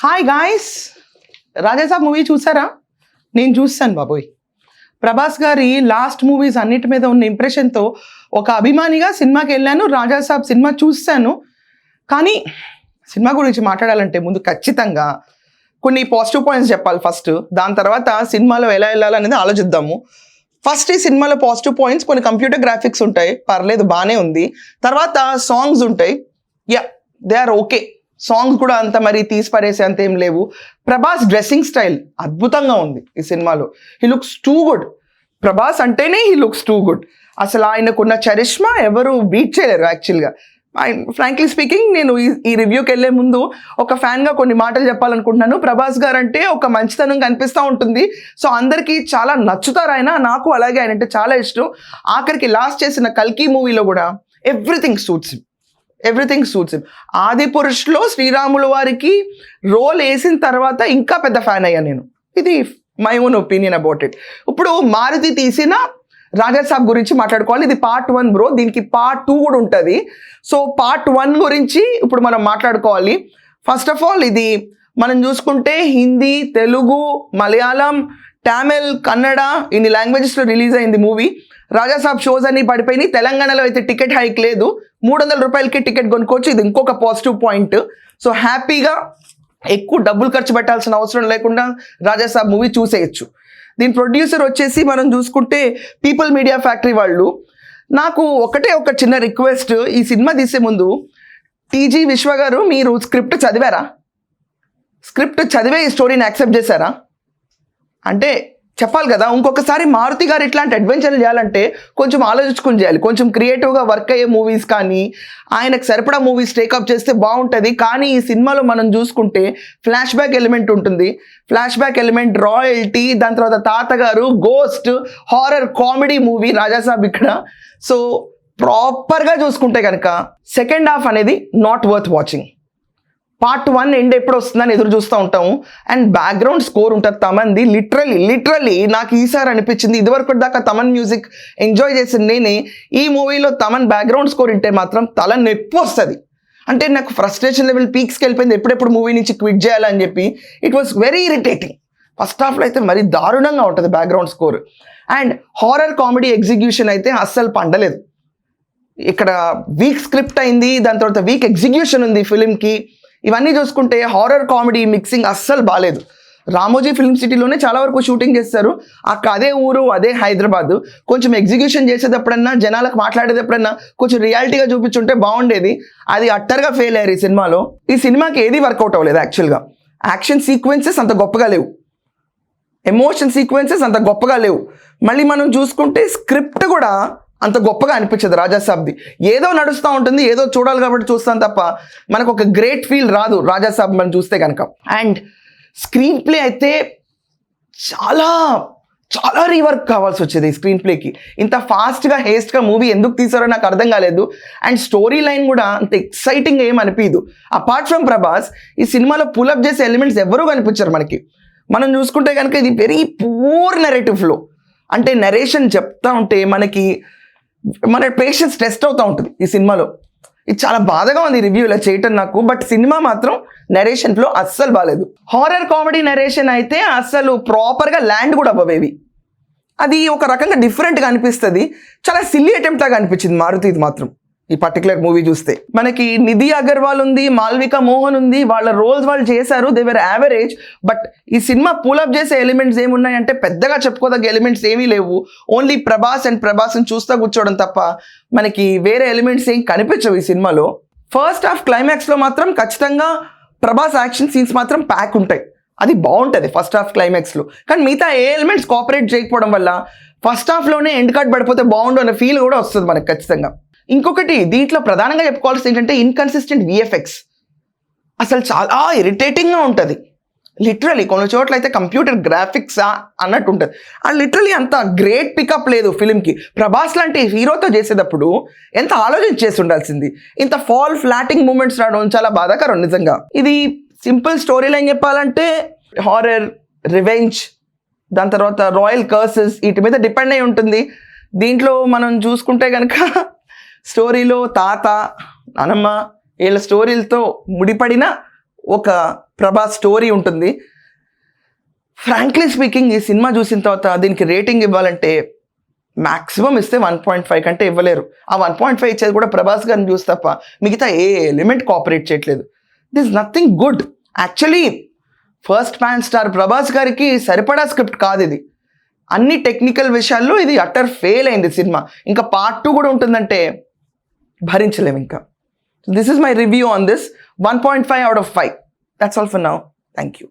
Hi guys, Raja Saab movie చూసారా? నేను చూస్తాను బాబోయ్. ప్రభాస్ గారి లాస్ట్ మూవీస్ అన్నిటి మీద ఉన్న ఇంప్రెషన్తో ఒక అభిమానిగా సినిమాకి వెళ్ళాను. రాజాసాబ్ సినిమా చూస్తాను. కానీ సినిమా గురించి మాట్లాడాలంటే ముందు ఖచ్చితంగా కొన్ని పాజిటివ్ పాయింట్స్ చెప్పాలి ఫస్ట్. దాని తర్వాత సినిమాలో ఎలా వెళ్ళాలనేది ఆలోచిద్దాము. ఫస్ట్ ఈ సినిమాలో పాజిటివ్ పాయింట్స్, కొన్ని కంప్యూటర్ గ్రాఫిక్స్ ఉంటాయి, పర్లేదు, బాగానే ఉంది. తర్వాత సాంగ్స్ ఉంటాయి, దే ఆర్ ఓకే. సాంగ్స్ కూడా అంత మరి తీసిపారేసే అంత ఏం లేవు. ప్రభాస్ డ్రెస్సింగ్ స్టైల్ అద్భుతంగా ఉంది ఈ సినిమాలో. He looks too good. Prabhas అంటేనే హీ లుక్స్ టూ గుడ్. అసలు ఆయనకున్న చరిష్మా ఎవరు బీట్ చేయలేరు యాక్చువల్గా. ఫ్రాంక్లీ స్పీకింగ్, నేను ఈ రివ్యూకి వెళ్ళే ముందు ఒక ఫ్యాన్గా కొన్ని మాటలు చెప్పాలనుకుంటున్నాను. ప్రభాస్ గారు అంటే ఒక మంచితనం కనిపిస్తూ ఉంటుంది. సో అందరికీ చాలా నచ్చుతారు ఆయన. నాకు అలాగే ఆయన అంటే చాలా ఇష్టం. ఆఖరికి లాస్ట్ చేసిన కల్కి మూవీలో కూడా ఎవ్రీథింగ్ సూట్స్ హిమ్. ఆది పురుష్లో శ్రీరాములు వారికి రోల్ వేసిన తర్వాత ఇంకా పెద్ద ఫ్యాన్ అయ్యాను నేను. ఇది my own opinion about it. ఇప్పుడు మారుతి తీసిన రాజాసాబ్ గురించి మాట్లాడుకోవాలి. ఇది పార్ట్ 1 బ్రో. దీనికి పార్ట్ 2 కూడా ఉంటుంది. సో పార్ట్ 1 గురించి ఇప్పుడు మనం మాట్లాడుకోవాలి. ఫస్ట్ ఆఫ్ ఆల్, ఇది మనం చూసుకుంటే హిందీ, తెలుగు, మలయాళం, తమిళ్, కన్నడ ఇన్ని లాంగ్వేజెస్లో రిలీజ్ అయింది మూవీ. రాజాసాబ్ షోస్ అన్ని పడిపోయినాయి. తెలంగాణలో అయితే టికెట్ హైక్ లేదు, 300 రూపాయలకి టికెట్ కొనుక్కోవచ్చు. ఇది ఇంకొక పాజిటివ్ పాయింట్. సో హ్యాపీగా ఎక్కువ డబ్బులు ఖర్చు పెట్టాల్సిన అవసరం లేకుండా రాజాసాబ్ మూవీ చూసేయచ్చు. దీని ప్రొడ్యూసర్ వచ్చేసి మనం చూసుకుంటే పీపుల్ మీడియా ఫ్యాక్టరీ వాళ్ళు. నాకు ఒక చిన్న రిక్వెస్ట్, ఈ సినిమా తీసే ముందు టీజీ విశ్వ గారు, మీరు స్క్రిప్ట్ చదివారా? స్క్రిప్ట్ చదివే ఈ స్టోరీని యాక్సెప్ట్ చేశారా? అంటే చెప్పాలి కదా. ఇంకొకసారి మారుతి గారు ఇట్లాంటి అడ్వెంచర్లు చేయాలంటే కొంచెం ఆలోచించుకుని చేయాలి. కొంచెం క్రియేటివ్గా వర్క్ అయ్యే మూవీస్ కానీ ఆయనకు సరిపడా మూవీస్ టేకప్ చేస్తే బాగుంటుంది. కానీ ఈ సినిమాలో మనం చూసుకుంటే ఫ్లాష్ బ్యాక్ ఎలిమెంట్ ఉంటుంది. ఫ్లాష్ బ్యాక్ ఎలిమెంట్, రాయల్టీ, దాని తర్వాత తాతగారు, ghost, horror comedy movie Rajasaab ఇక్కడ. సో ప్రాపర్గా చూసుకుంటే కనుక సెకండ్ హాఫ్ అనేది not worth watching. Part 1 end ఎప్పుడు వస్తుందని ఎదురు చూస్తూ ఉంటాము. అండ్ బ్యాక్గ్రౌండ్ స్కోర్ ఉంటుంది తమన్ది. లిటరలీ నాకు ఈసారి అనిపించింది, ఇదివరకు దాకా తమన్ మ్యూజిక్ ఎంజాయ్ చేసింది నేనే. ఈ మూవీలో తమన్ బ్యాక్గ్రౌండ్ స్కోర్ వింటే మాత్రం తల నొప్పి వస్తుంది. అంటే నాకు ఫ్రస్ట్రేషన్ లెవెల్ పీక్స్కి వెళ్ళిపోయింది, ఎప్పుడెప్పుడు మూవీ నుంచి క్విట్ చేయాలని చెప్పి. It was very irritating. First హాఫ్లో అయితే మరీ దారుణంగా ఉంటుంది background score. And horror comedy execution అయితే అస్సలు పండలేదు. ఇక్కడ వీక్ స్క్రిప్ట్ అయింది, దాని తర్వాత వీక్ ఎగ్జిక్యూషన్ ఉంది ఫిలింకి. ఇవన్నీ చూసుకుంటే హారర్ కామెడీ మిక్సింగ్ అస్సలు బాగాలేదు. రామోజీ ఫిల్మ్ సిటీలోనే చాలా వరకు షూటింగ్ చేస్తారు. అదే ఊరు, అదే హైదరాబాద్. కొంచెం ఎగ్జిక్యూషన్ చేసేటప్పుడన్నా, జనాలకు మాట్లాడేటప్పుడన్నా కొంచెం రియాలిటీగా చూపించుంటే బాగుండేది. అది అట్టర్గా ఫెయిల్ అయ్యారు ఈ సినిమాలో. ఈ సినిమాకి ఏది వర్కౌట్ అవ్వలేదు యాక్చువల్గా. యాక్షన్ సీక్వెన్సెస్ అంత గొప్పగా లేవు, ఎమోషన్ సీక్వెన్సెస్ అంత గొప్పగా లేవు. మళ్ళీ మనం చూసుకుంటే స్క్రిప్ట్ కూడా అంత గొప్పగా అనిపించదు రాజాసాబ్ది. ఏదో నడుస్తూ ఉంటుంది, ఏదో చూడాలి కాబట్టి చూస్తాం తప్ప మనకు ఒక గ్రేట్ ఫీల్ రాదు రాజాసాబ్ మనం చూస్తే కనుక. అండ్ స్క్రీన్ ప్లే అయితే చాలా చాలా రీవర్క్ కావాల్సి వచ్చేది ఈ స్క్రీన్ ప్లేకి. ఇంత ఫాస్ట్గా హేస్ట్గా మూవీ ఎందుకు తీసారో నాకు అర్థం కాలేదు. అండ్ స్టోరీ లైన్ కూడా అంత ఎక్సైటింగ్ ఏం అనిపించదు. అపార్ట్ ఫ్రమ్ ప్రభాస్, ఈ సినిమాలో పుల్అప్ చేసే ఎలిమెంట్స్ ఎవరూ కనిపించారు మనకి. మనం చూసుకుంటే కనుక ఇది వెరీ పూర్ నెరేటివ్ ఫ్లో. అంటే నరేషన్ చెప్తా ఉంటే మన పేషెన్స్ టెస్ట్ అవుతూ ఉంటుంది ఈ సినిమాలో. ఇది చాలా బాధగా ఉంది రివ్యూ ఇలా చేయటం నాకు. బట్ సినిమా మాత్రం నరేషన్ ఫ్లో అస్సలు బాగాలేదు. హారర్ కామెడీ నరేషన్ అయితే అస్సలు ప్రాపర్గా ల్యాండ్ కూడా అవ్వవేవి. అది ఒక రకంగా డిఫరెంట్గా అనిపిస్తుంది. చాలా సిల్లీ అటెంప్ట్ లాగా అనిపించింది మారుతిది మాత్రం ఈ పర్టికులర్ మూవీ చూస్తే. మనకి నిధి అగర్వాల్ ఉంది, మాల్విక మోహన్ ఉంది. వాళ్ళ రోల్స్ వాళ్ళు చేశారు, దే వర్ యావరేజ్. బట్ ఈ సినిమా పూలప్ చేసే ఎలిమెంట్స్ ఏమున్నాయంటే పెద్దగా చెప్పుకోదగ్గ ఎలిమెంట్స్ ఏమీ లేవు. ఓన్లీ ప్రభాస్ని చూస్తూ కూర్చోవడం తప్ప మనకి వేరే ఎలిమెంట్స్ ఏం కనిపించవు ఈ సినిమాలో. ఫస్ట్ హాఫ్ క్లైమాక్స్లో మాత్రం ఖచ్చితంగా ప్రభాస్ యాక్షన్ సీన్స్ మాత్రం ప్యాక్ ఉంటాయి. అది బాగుంటుంది ఫస్ట్ హాఫ్ క్లైమాక్స్లో. కానీ మిగతా ఏ ఎలిమెంట్స్ కోఆపరేట్ చేయకపోవడం వల్ల ఫస్ట్ హాఫ్లోనే ఎండ్ కార్డ్ పడిపోతే బాగుండు అనే ఫీల్ కూడా వస్తుంది మనకు ఖచ్చితంగా. ఇంకొకటి దీంట్లో ప్రధానంగా చెప్పుకోవాల్సింది ఏంటంటే ఇన్కన్సిస్టెంట్ విఎఫ్ఎక్స్. అసలు చాలా ఇరిటేటింగ్గా ఉంటుంది. లిటరలీ కొన్ని చోట్ల అయితే కంప్యూటర్ గ్రాఫిక్సా అన్నట్టు ఉంటుంది. అండ్ లిటరలీ అంత గ్రేట్ పికప్ లేదు ఫిలింకి. ప్రభాస్ లాంటి హీరోతో చేసేటప్పుడు ఎంత ఆలోచన చేసి ఉండాల్సింది. ఇంత ఫ్లాటింగ్ మూమెంట్స్ రావడం చాలా బాధాకరం నిజంగా. ఇది సింపుల్ స్టోరీ లైన్ చెప్పాలంటే హారర్, రివెంజ్, దాని తర్వాత రాయల్ కర్సెస్ వీటి మీద డిపెండ్ అయి ఉంటుంది. దీంట్లో మనం చూసుకుంటే కనుక స్టోరీలో తాత, నానమ్మ వీళ్ళ స్టోరీలతో ముడిపడిన ఒక ప్రభాస్ స్టోరీ ఉంటుంది. ఫ్రాంక్లీ స్పీకింగ్ ఈ సినిమా చూసిన తర్వాత దీనికి రేటింగ్ ఇవ్వాలంటే మ్యాక్సిమం ఇస్తే 1.5 కంటే ఇవ్వలేరు. ఆ 1.5 ఇచ్చేది కూడా ప్రభాస్ గారిని చూసి తప్ప మిగతా ఏ ఎలిమెంట్ కోఆపరేట్ చేయట్లేదు. This nothing good. Actually first pan star Prabhas గారికి సరిపడా స్క్రిప్ట్ కాదు ఇది. అన్ని టెక్నికల్ విషయాల్లో ఇది అటర్ ఫెయిల్ అయింది సినిమా. ఇంకా పార్ట్ 2 కూడా ఉంటుందంటే భరించలేము ఇంకా. This is my review on this. 1.5 out of 5. That's all for now. Thank you.